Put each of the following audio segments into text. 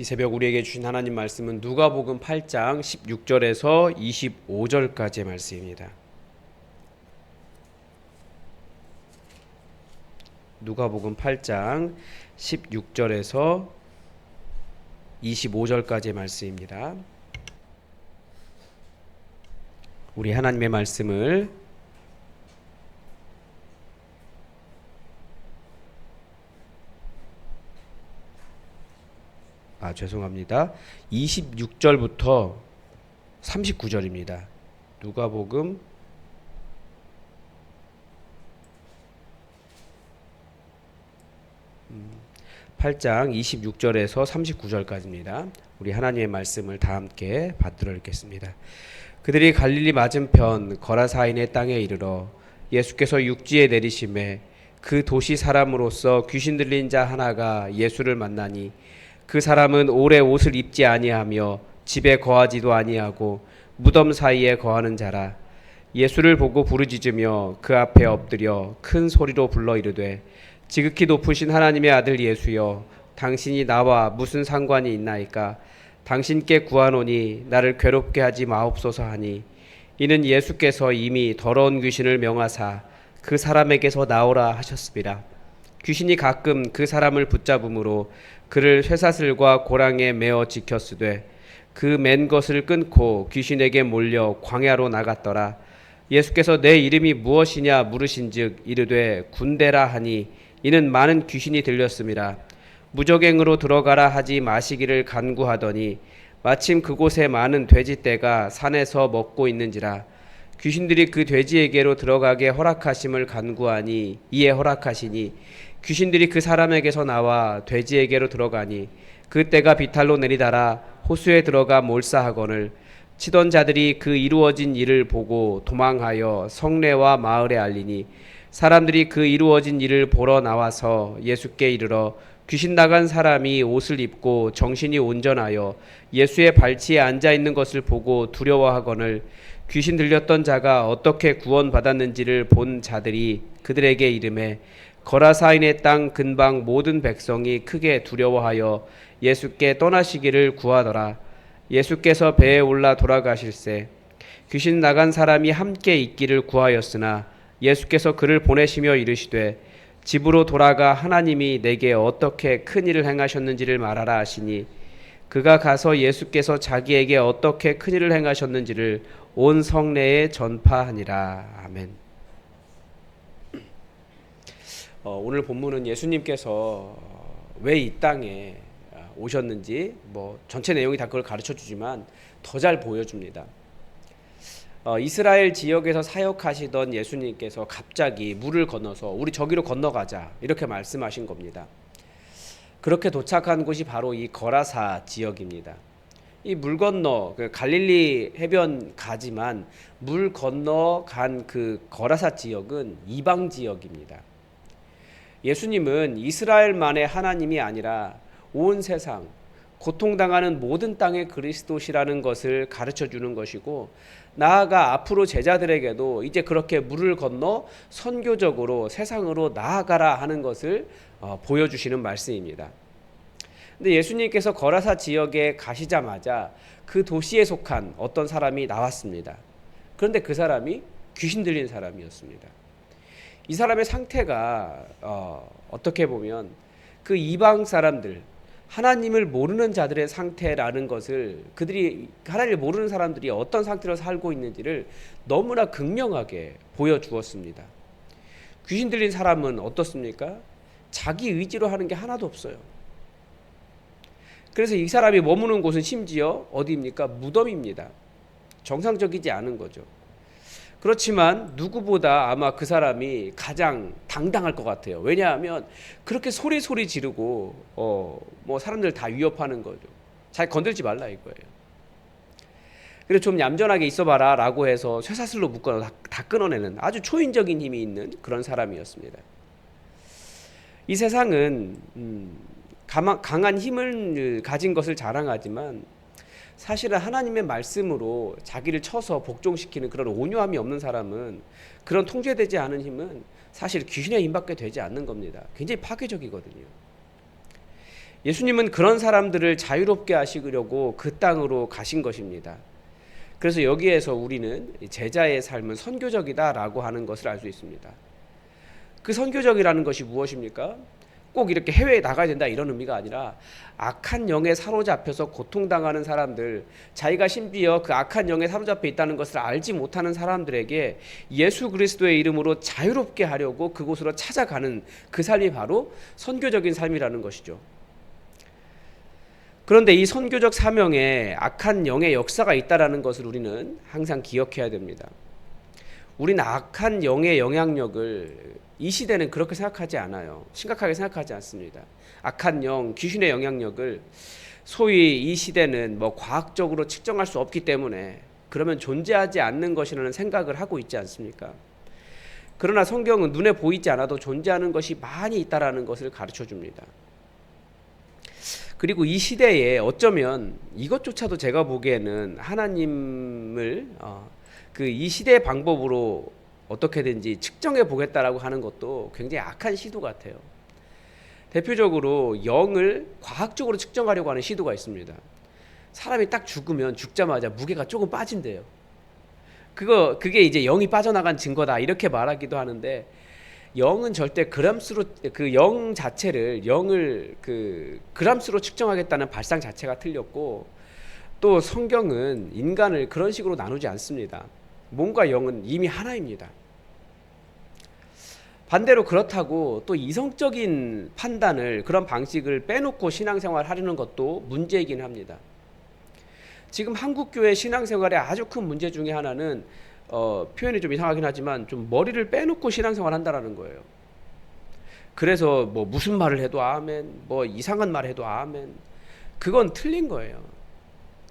이 새벽 우리에게 주신 하나님 말씀은 누가복음 8장 16절에서 25절까지의 말씀입니다. 누가복음 8장 16절에서 25절까지의 말씀입니다. 우리 하나님의 말씀을 죄송합니다. 26절부터 39절입니다. 누가복음 8장 26절에서 39절까지입니다. 우리 하나님의 말씀을 다 함께 받들어 읽겠습니다. 그들이 갈릴리 맞은편 거라사인의 땅에 이르러 예수께서 육지에 내리심에 그 도시 사람으로서 귀신 들린 자 하나가 예수를 만나니 그 사람은 오래 옷을 입지 아니하며 집에 거하지도 아니하고 무덤 사이에 거하는 자라. 예수를 보고 부르짖으며 그 앞에 엎드려 큰 소리로 불러 이르되 지극히 높으신 하나님의 아들 예수여, 당신이 나와 무슨 상관이 있나이까? 당신께 구하노니 나를 괴롭게 하지 마옵소서 하니, 이는 예수께서 이미 더러운 귀신을 명하사 그 사람에게서 나오라 하셨습니다. 귀신이 가끔 그 사람을 붙잡음으로 그를 쇠사슬과 고랑에 매어 지켰으되 그 맨 것을 끊고 귀신에게 몰려 광야로 나갔더라. 예수께서 내 이름이 무엇이냐 물으신즉 이르되 군대라 하니, 이는 많은 귀신이 들렸습니다. 무적행으로 들어가라 하지 마시기를 간구하더니 마침 그곳에 많은 돼지떼가 산에서 먹고 있는지라. 귀신들이 그 돼지에게로 들어가게 허락하심을 간구하니 이에 허락하시니 귀신들이 그 사람에게서 나와 돼지에게로 들어가니 그 떼가 비탈로 내리달아 호수에 들어가 몰사하거늘 치던 자들이 그 이루어진 일을 보고 도망하여 성내와 마을에 알리니 사람들이 그 이루어진 일을 보러 나와서 예수께 이르러 귀신 나간 사람이 옷을 입고 정신이 온전하여 예수의 발치에 앉아 있는 것을 보고 두려워하거늘 귀신 들렸던 자가 어떻게 구원받았는지를 본 자들이 그들에게 이르매 거라사인의 땅 근방 모든 백성이 크게 두려워하여 예수께 떠나시기를 구하더라. 예수께서 배에 올라 돌아가실새 귀신 나간 사람이 함께 있기를 구하였으나 예수께서 그를 보내시며 이르시되 집으로 돌아가 하나님이 내게 어떻게 큰 일을 행하셨는지를 말하라 하시니, 그가 가서 예수께서 자기에게 어떻게 큰 일을 행하셨는지를 온 성내에 전파하니라. 아멘. 오늘 본문은 예수님께서 왜 이 땅에 오셨는지 전체 내용이 다 그걸 가르쳐 주지만 더 잘 보여줍니다. 이스라엘 지역에서 사역하시던 예수님께서 갑자기 물을 건너서 우리 저기로 건너가자 이렇게 말씀하신 겁니다. 그렇게 도착한 곳이 바로 이 거라사 지역입니다. 이 물 건너 갈릴리 해변 가지만 물 건너 간 그 거라사 지역은 이방 지역입니다. 예수님은 이스라엘만의 하나님이 아니라 온 세상 고통당하는 모든 땅의 그리스도시라는 것을 가르쳐 주는 것이고, 나아가 앞으로 제자들에게도 이제 그렇게 물을 건너 선교적으로 세상으로 나아가라 하는 것을 보여주시는 말씀입니다. 근데 예수님께서 거라사 지역에 가시자마자 그 도시에 속한 어떤 사람이 나왔습니다. 그런데 그 사람이 귀신 들린 사람이었습니다. 이 사람의 상태가 어떻게 보면 그 이방 사람들, 하나님을 모르는 자들의 상태라는 것을, 그들이 하나님을 모르는 사람들이 어떤 상태로 살고 있는지를 너무나 극명하게 보여주었습니다. 귀신 들린 사람은 어떻습니까? 자기 의지로 하는 게 하나도 없어요. 그래서 이 사람이 머무는 곳은 심지어 어디입니까? 무덤입니다. 정상적이지 않은 거죠. 그렇지만 누구보다 아마 그 사람이 가장 당당할 것 같아요. 왜냐하면 그렇게 소리 지르고 사람들 다 위협하는 거죠. 잘 건들지 말라 이거예요. 그래서 좀 얌전하게 있어봐라 라고 해서 쇠사슬로 묶어 다 끊어내는 아주 초인적인 힘이 있는 그런 사람이었습니다. 이 세상은 강한 힘을 가진 것을 자랑하지만 사실은 하나님의 말씀으로 자기를 쳐서 복종시키는 그런 온유함이 없는 사람은, 그런 통제되지 않은 힘은 사실 귀신의 힘밖에 되지 않는 겁니다. 굉장히 파괴적이거든요. 예수님은 그런 사람들을 자유롭게 하시려고 그 땅으로 가신 것입니다. 그래서 여기에서 우리는 제자의 삶은 선교적이다라고 하는 것을 알 수 있습니다. 그 선교적이라는 것이 무엇입니까? 꼭 이렇게 해외에 나가야 된다 이런 의미가 아니라 악한 영에 사로잡혀서 고통당하는 사람들, 자기가 심지어 그 악한 영에 사로잡혀 있다는 것을 알지 못하는 사람들에게 예수 그리스도의 이름으로 자유롭게 하려고 그곳으로 찾아가는 그 삶이 바로 선교적인 삶이라는 것이죠. 그런데 이 선교적 사명에 악한 영의 역사가 있다는 것을 우리는 항상 기억해야 됩니다. 우리는 악한 영의 영향력을 이 시대는 그렇게 생각하지 않아요. 심각하게 생각하지 않습니다. 악한 영, 귀신의 영향력을 소위 이 시대는 과학적으로 측정할 수 없기 때문에 그러면 존재하지 않는 것이라는 생각을 하고 있지 않습니까? 그러나 성경은 눈에 보이지 않아도 존재하는 것이 많이 있다는 것을 가르쳐 줍니다. 그리고 이 시대에 어쩌면 이것조차도 제가 보기에는 하나님을 이 시대의 방법으로 어떻게든지 측정해 보겠다라고 하는 것도 굉장히 악한 시도 같아요. 대표적으로 영을 과학적으로 측정하려고 하는 시도가 있습니다. 사람이 딱 죽으면 죽자마자 무게가 조금 빠진대요. 그게 이제 영이 빠져나간 증거다 이렇게 말하기도 하는데, 영은 절대 그람수로 그 영 자체를 영을 그람수로 측정하겠다는 발상 자체가 틀렸고, 또 성경은 인간을 그런 식으로 나누지 않습니다. 몸과 영은 이미 하나입니다. 반대로 그렇다고 또 이성적인 판단을 그런 방식을 빼놓고 신앙생활 하려는 것도 문제이긴 합니다. 지금 한국교회 신앙생활의 아주 큰 문제 중에 하나는 표현이 좀 이상하긴 하지만 좀 머리를 빼놓고 신앙생활 한다라는 거예요. 그래서 무슨 말을 해도 아멘, 이상한 말 해도 아멘. 그건 틀린 거예요.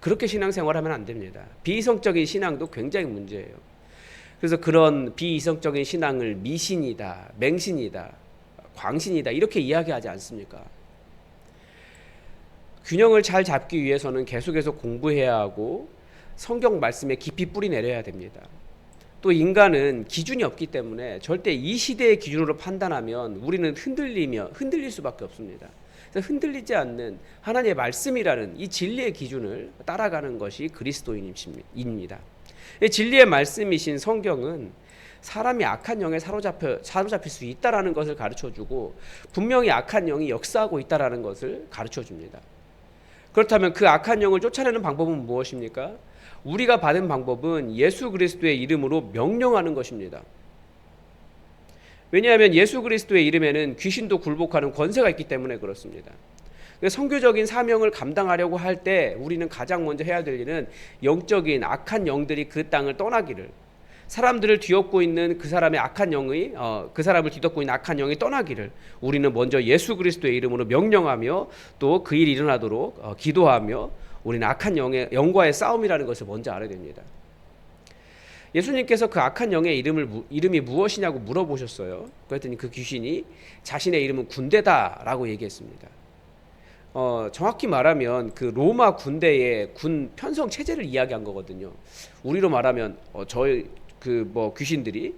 그렇게 신앙생활하면 안 됩니다. 비이성적인 신앙도 굉장히 문제예요. 그래서 그런 비이성적인 신앙을 미신이다, 맹신이다, 광신이다 이렇게 이야기하지 않습니까? 균형을 잘 잡기 위해서는 계속해서 공부해야 하고 성경 말씀에 깊이 뿌리 내려야 됩니다. 또 인간은 기준이 없기 때문에 절대 이 시대의 기준으로 판단하면 우리는 흔들릴 수밖에 없습니다. 그래서 흔들리지 않는 하나님의 말씀이라는 이 진리의 기준을 따라가는 것이 그리스도인입니다. 진리의 말씀이신 성경은 사람이 악한 영에 사로잡힐 수 있다라는 것을 가르쳐주고, 분명히 악한 영이 역사하고 있다라는 것을 가르쳐줍니다. 그렇다면 그 악한 영을 쫓아내는 방법은 무엇입니까? 우리가 받은 방법은 예수 그리스도의 이름으로 명령하는 것입니다. 왜냐하면 예수 그리스도의 이름에는 귀신도 굴복하는 권세가 있기 때문에 그렇습니다. 선교적인 사명을 감당하려고 할 때 우리는 가장 먼저 해야 될 일은 영적인 악한 영들이 그 땅을 떠나기를, 사람들을 뒤엎고 있는 그 사람의 악한 영의 그 사람을 뒤덮고 있는 악한 영이 떠나기를 우리는 먼저 예수 그리스도의 이름으로 명령하며 또 그 일이 일어나도록 기도하며, 우리는 악한 영과의 싸움이라는 것을 먼저 알아야 됩니다. 예수님께서 그 악한 영의 이름이 무엇이냐고 물어보셨어요. 그랬더니 그 귀신이 자신의 이름은 군대다라고 얘기했습니다. 정확히 말하면 그 로마 군대의 군 편성 체제를 이야기한 거거든요. 우리로 말하면 저희 귀신들이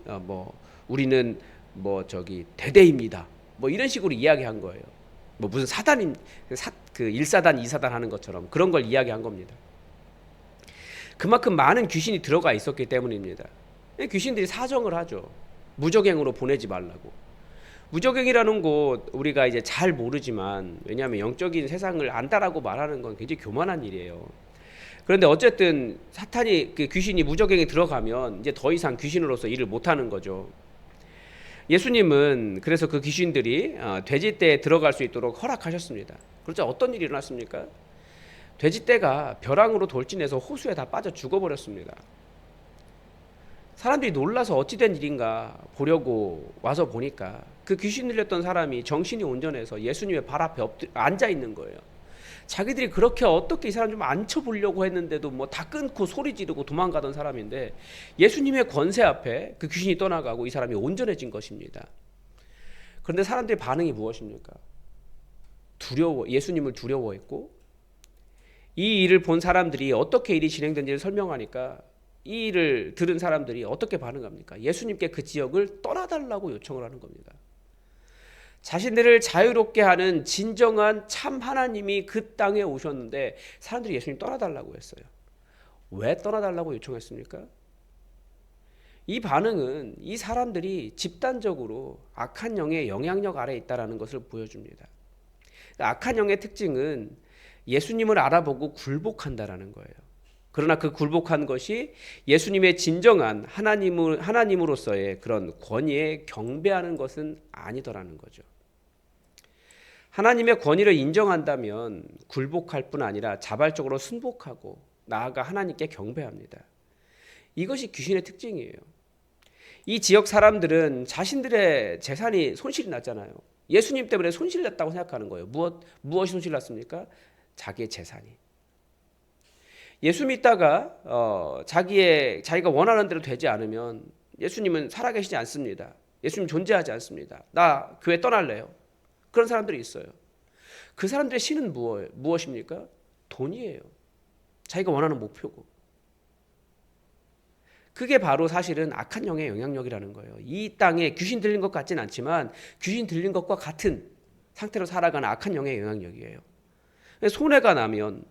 우리는 대대입니다. 이런 식으로 이야기한 거예요. 무슨 사단인 그 1사단, 2사단 하는 것처럼 그런 걸 이야기한 겁니다. 그만큼 많은 귀신이 들어가 있었기 때문입니다. 귀신들이 사정을 하죠. 무적행으로 보내지 말라고. 무적행이라는 곳 우리가 이제 잘 모르지만, 왜냐하면 영적인 세상을 안다라고 말하는 건 굉장히 교만한 일이에요. 그런데 어쨌든 귀신이 무적행에 들어가면 이제 더 이상 귀신으로서 일을 못하는 거죠. 예수님은 그래서 그 귀신들이 돼지떼에 들어갈 수 있도록 허락하셨습니다. 그렇죠? 어떤 일이 일어났습니까? 돼지떼가 벼랑으로 돌진해서 호수에 다 빠져 죽어버렸습니다. 사람들이 놀라서 어찌된 일인가 보려고 와서 보니까 그 귀신 들렸던 사람이 정신이 온전해서 예수님의 발 앞에 앉아 있는 거예요. 자기들이 그렇게 어떻게 이 사람 좀 앉혀보려고 했는데도 다 끊고 소리 지르고 도망가던 사람인데, 예수님의 권세 앞에 그 귀신이 떠나가고 이 사람이 온전해진 것입니다. 그런데 사람들의 반응이 무엇입니까? 예수님을 두려워했고, 이 일을 본 사람들이 어떻게 일이 진행된지를 설명하니까 이 일을 들은 사람들이 어떻게 반응합니까? 예수님께 그 지역을 떠나달라고 요청을 하는 겁니다. 자신들을 자유롭게 하는 진정한 참 하나님이 그 땅에 오셨는데 사람들이 예수님 떠나달라고 했어요. 왜 떠나달라고 요청했습니까? 이 반응은 이 사람들이 집단적으로 악한 영의 영향력 아래에 있다는 것을 보여줍니다. 악한 영의 특징은 예수님을 알아보고 굴복한다라는 거예요. 그러나 그 굴복한 것이 예수님의 진정한 하나님으로서의 그런 권위에 경배하는 것은 아니더라는 거죠. 하나님의 권위를 인정한다면 굴복할 뿐 아니라 자발적으로 순복하고 나아가 하나님께 경배합니다. 이것이 귀신의 특징이에요. 이 지역 사람들은 자신들의 재산이 손실이 났잖아요. 예수님 때문에 손실이 났다고 생각하는 거예요. 무엇이 손실이 났습니까? 자기의 재산이. 예수 믿다가 자기가 원하는 대로 되지 않으면 예수님은 살아계시지 않습니다. 예수님 존재하지 않습니다. 나 교회 떠날래요. 그런 사람들이 있어요. 그 사람들의 신은 무엇입니까? 돈이에요. 자기가 원하는 목표고. 그게 바로 사실은 악한 영의 영향력이라는 거예요. 이 땅에 귀신 들린 것 같진 않지만 귀신 들린 것과 같은 상태로 살아가는 악한 영의 영향력이에요. 손해가 나면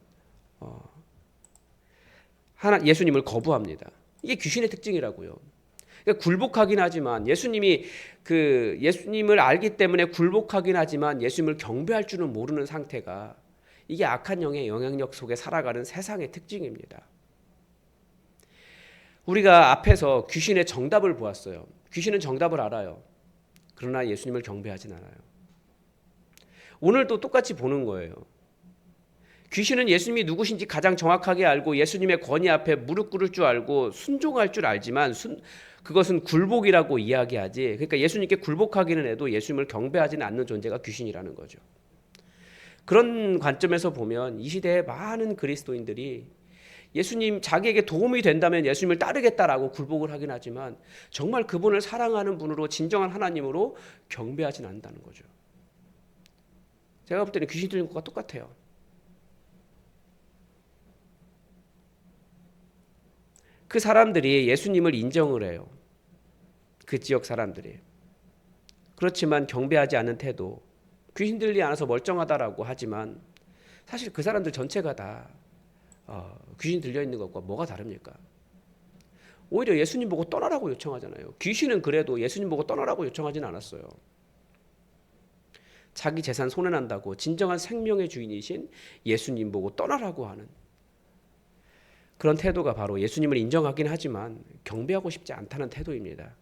예수님을 거부합니다. 이게 귀신의 특징이라고요. 그러니까 굴복하긴 하지만 예수님을 알기 때문에 굴복하긴 하지만 예수님을 경배할 줄은 모르는 상태가 이게 악한 영의 영향력 속에 살아가는 세상의 특징입니다. 우리가 앞에서 귀신의 정답을 보았어요. 귀신은 정답을 알아요. 그러나 예수님을 경배하진 않아요. 오늘도 똑같이 보는 거예요. 귀신은 예수님이 누구신지 가장 정확하게 알고 예수님의 권위 앞에 무릎 꿇을 줄 알고 순종할 줄 알지만 그것은 굴복이라고 이야기하지. 그러니까 예수님께 굴복하기는 해도 예수님을 경배하지는 않는 존재가 귀신이라는 거죠. 그런 관점에서 보면 이 시대의 많은 그리스도인들이 예수님 자기에게 도움이 된다면 예수님을 따르겠다라고 굴복을 하긴 하지만 정말 그분을 사랑하는 분으로 진정한 하나님으로 경배하진 않는다는 거죠. 제가 볼 때는 귀신 들린 것과 똑같아요. 그 사람들이 예수님을 인정을 해요. 그 지역 사람들이. 그렇지만 경배하지 않는 태도, 귀신 들리지 않아서 멀쩡하다라고 하지만 사실 그 사람들 전체가 다 귀신 들려 있는 것과 뭐가 다릅니까? 오히려 예수님 보고 떠나라고 요청하잖아요. 귀신은 그래도 예수님 보고 떠나라고 요청하진 않았어요. 자기 재산 손해난다고 진정한 생명의 주인이신 예수님 보고 떠나라고 하는 그런 태도가 바로 예수님을 인정하긴 하지만 경배하고 싶지 않다는 태도입니다.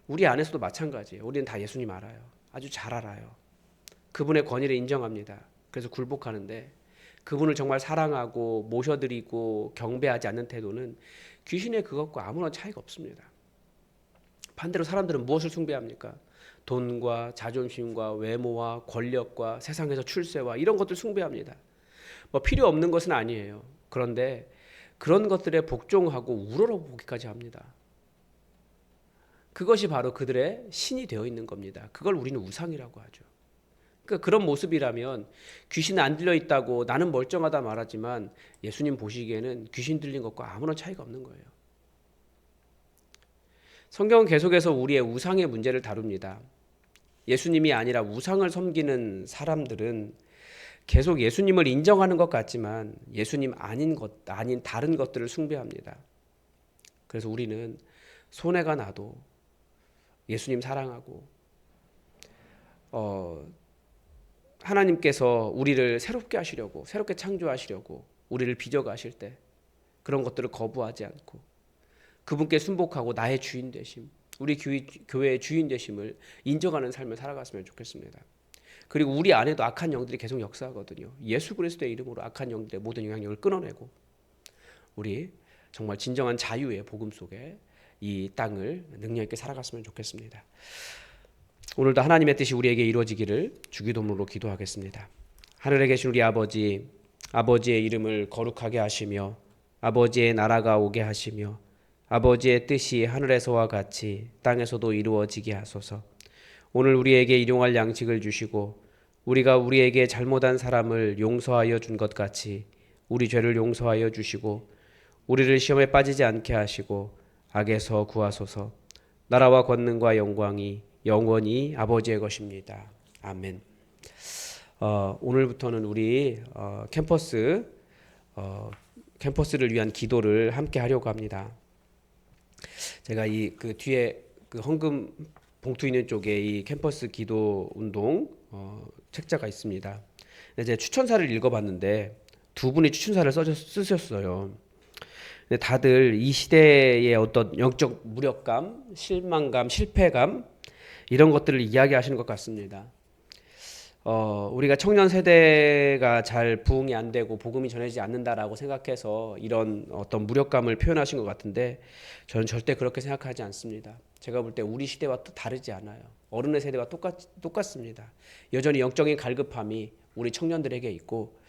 우리 안에서도 마찬가지예요. 우리는 다 예수님 알아요. 아주 잘 알아요. 그분의 권위를 인정합니다. 그래서 굴복하는데 그분을 정말 사랑하고 모셔드리고 경배하지 않는 태도는 귀신의 그것과 아무런 차이가 없습니다. 반대로 사람들은 무엇을 숭배합니까? 돈과 자존심과 외모와 권력과 세상에서 출세와 이런 것들 숭배합니다. 필요 없는 것은 아니에요. 그런데 그런 것들에 복종하고 우러러보기까지 합니다. 그것이 바로 그들의 신이 되어 있는 겁니다. 그걸 우리는 우상이라고 하죠. 그러니까 그런 모습이라면 귀신 안 들려 있다고 나는 멀쩡하다 말하지만 예수님 보시기에는 귀신 들린 것과 아무런 차이가 없는 거예요. 성경은 계속해서 우리의 우상의 문제를 다룹니다. 예수님이 아니라 우상을 섬기는 사람들은 계속 예수님을 인정하는 것 같지만 예수님 아닌 다른 것들을 숭배합니다. 그래서 우리는 손해가 나도 예수님 사랑하고 하나님께서 우리를 새롭게 하시려고 새롭게 창조하시려고 우리를 빚어가실 때 그런 것들을 거부하지 않고 그분께 순복하고 나의 주인 되심, 우리 교회의 주인 되심을 인정하는 삶을 살아갔으면 좋겠습니다. 그리고 우리 안에도 악한 영들이 계속 역사하거든요. 예수 그리스도의 이름으로 악한 영들의 모든 영향력을 끊어내고 우리 정말 진정한 자유의 복음 속에 이 땅을 능력 있게 살아갔으면 좋겠습니다. 오늘도 하나님의 뜻이 우리에게 이루어지기를 주기도문으로 기도하겠습니다. 하늘에 계신 우리 아버지, 아버지의 이름을 거룩하게 하시며 아버지의 나라가 오게 하시며 아버지의 뜻이 하늘에서와 같이 땅에서도 이루어지게 하소서. 오늘 우리에게 일용할 양식을 주시고 우리가 우리에게 잘못한 사람을 용서하여 준 것 같이 우리 죄를 용서하여 주시고 우리를 시험에 빠지지 않게 하시고 악에서 구하소서. 나라와 권능과 영광이 영원히 아버지의 것입니다. 아멘. 오늘부터는 우리 캠퍼스를 위한 기도를 함께 하려고 합니다. 제가 이 그 뒤에 그 헌금 봉투 있는 쪽에 이 캠퍼스 기도 운동 책자가 있습니다. 제가 추천사를 읽어봤는데 두 분이 추천사를 쓰셨어요. 근데 다들 이 시대의 어떤 영적 무력감, 실망감, 실패감 이런 것들을 이야기하시는 것 같습니다. 우리가 청년 세대가 잘 부흥이 안 되고 복음이 전해지지 않는다라고 생각해서 이런 어떤 무력감을 표현하신 것 같은데 저는 절대 그렇게 생각하지 않습니다. 제가 볼 때 우리 시대와 또 다르지 않아요. 어른의 세대와 똑같습니다. 여전히 영적인 갈급함이 우리 청년들에게 있고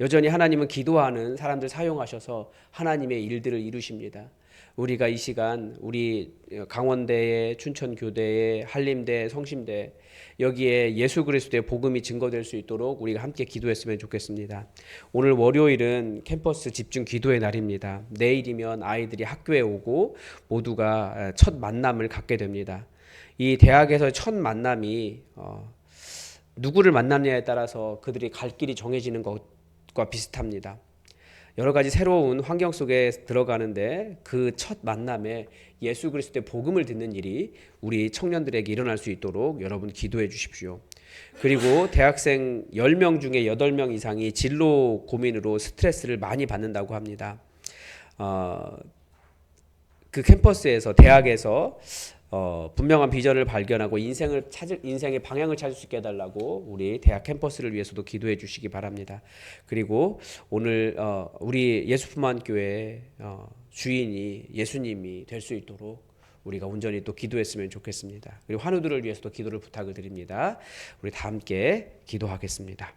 여전히 하나님은 기도하는 사람들 사용하셔서 하나님의 일들을 이루십니다. 우리가 이 시간 우리 강원대에 춘천교대에 한림대 성심대 여기에 예수 그리스도의 복음이 증거될 수 있도록 우리가 함께 기도했으면 좋겠습니다. 오늘 월요일은 캠퍼스 집중 기도의 날입니다. 내일이면 아이들이 학교에 오고 모두가 첫 만남을 갖게 됩니다. 이 대학에서 첫 만남이 누구를 만나느냐에 따라서 그들이 갈 길이 정해지는 것과 비슷합니다. 여러 가지 새로운 환경 속에 들어가는데 그 첫 만남에 예수 그리스도의 복음을 듣는 일이 우리 청년들에게 일어날 수 있도록 여러분 기도해 주십시오. 그리고 대학생 10명 중에 8명 이상이 진로 고민으로 스트레스를 많이 받는다고 합니다. 그 캠퍼스에서 대학에서 분명한 비전을 발견하고 인생의 방향을 찾을 수 있게 해달라고 우리 대학 캠퍼스를 위해서도 기도해 주시기 바랍니다. 그리고 오늘 우리 예수품만교회 주인이 예수님이 될 수 있도록 우리가 온전히 또 기도했으면 좋겠습니다. 그리고 환우들을 위해서도 기도를 부탁을 드립니다. 우리 다 함께 기도하겠습니다.